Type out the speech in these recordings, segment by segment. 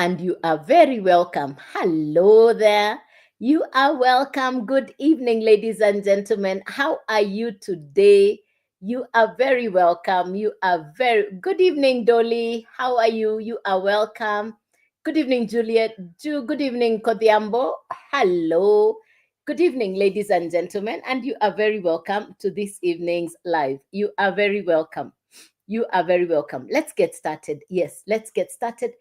and you are very welcome. Hello there. You are welcome. Good evening, ladies and gentlemen. How are you today? You are very welcome. You are very good evening, Dolly. How are you? You are welcome. Good evening, Juliet. Good evening, Kodiambo. Hello. Good evening, ladies and gentlemen, and you are very welcome to this evening's live. You are very welcome. You are very welcome. Let's get started. Yes, let's get started.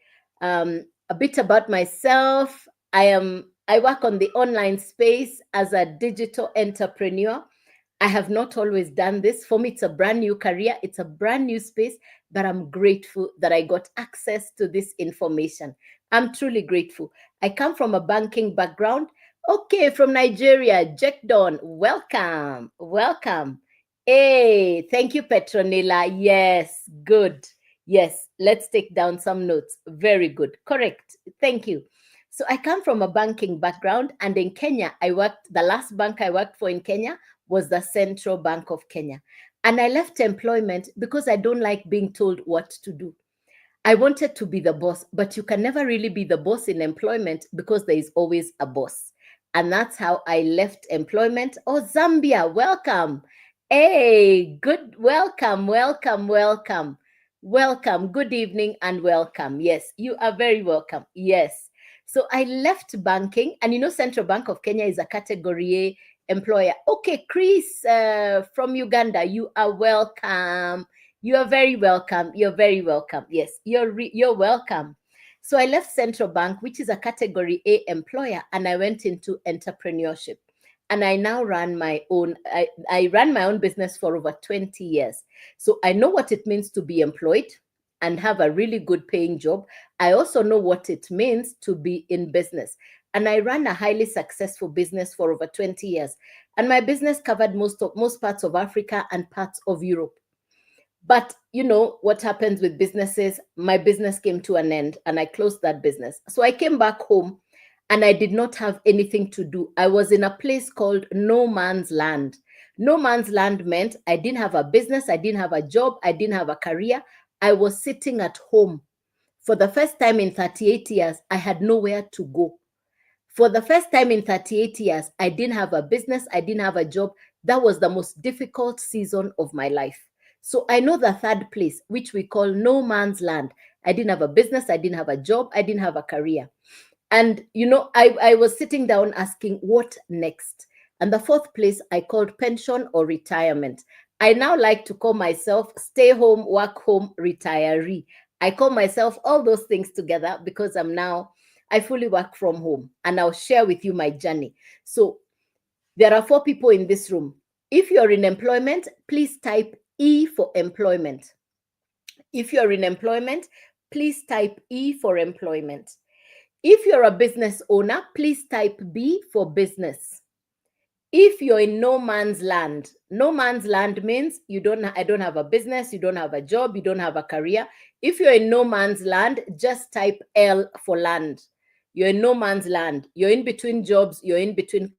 A bit about myself. I work on the online space as a digital entrepreneur. I have not always done this. For me, it's a brand new career. It's a brand new space, but I'm grateful that I got access to this information. I'm truly grateful. I come from a banking background. Okay, from Nigeria, Jack Don, welcome, welcome. Hey, thank you, Petronilla. Yes, good. Yes, let's take down some notes. Very good. Correct. Thank you. So I come from a banking background, and in Kenya, the last bank I worked for in Kenya was the Central Bank of Kenya. And I left employment because I don't like being told what to do. I wanted to be the boss, but you can never really be the boss in employment because there is always a boss. And that's how I left employment. Oh, Zambia, welcome. Hey, good. Welcome, welcome, welcome. Welcome. Good evening and welcome. Yes, you are very welcome. Yes. So I left banking, and Central Bank of Kenya is a category A employer. Okay, Chris from Uganda, you are welcome. You are very welcome. You're very welcome. Yes, you're welcome. So I left Central Bank, which is a category A employer, and I went into entrepreneurship. And I now run my own, I ran my own business for over 20 years. So I know what it means to be employed and have a really good paying job. I also know what it means to be in business. And I ran a highly successful business for over 20 years. And my business covered most parts of Africa and parts of Europe. But you know what happens with businesses? My business came to an end and I closed that business. So I came back home and I did not have anything to do. I was in a place called no man's land. No man's land meant I didn't have a business, I didn't have a job, I didn't have a career. I was sitting at home. For the first time in 38 years, I had nowhere to go. For the first time in 38 years, I didn't have a business, I didn't have a job. That was the most difficult season of my life. So I know the third place, which we call no man's land. I didn't have a business, I didn't have a job, I didn't have a career. And, I was sitting down asking, what next? And the fourth place I called pension or retirement. I now like to call myself stay home, work home, retiree. I call myself all those things together because I fully work from home, and I'll share with you my journey. So there are 4 people in this room. If you're in employment, please type E for employment. If you're in employment, please type E for employment. If you're a business owner, please type B for business. If you're in no man's land means I don't have a business, you don't have a job, you don't have a career. If you're in no man's land, just type L for land. You're in no man's land. You're in between jobs, you're in between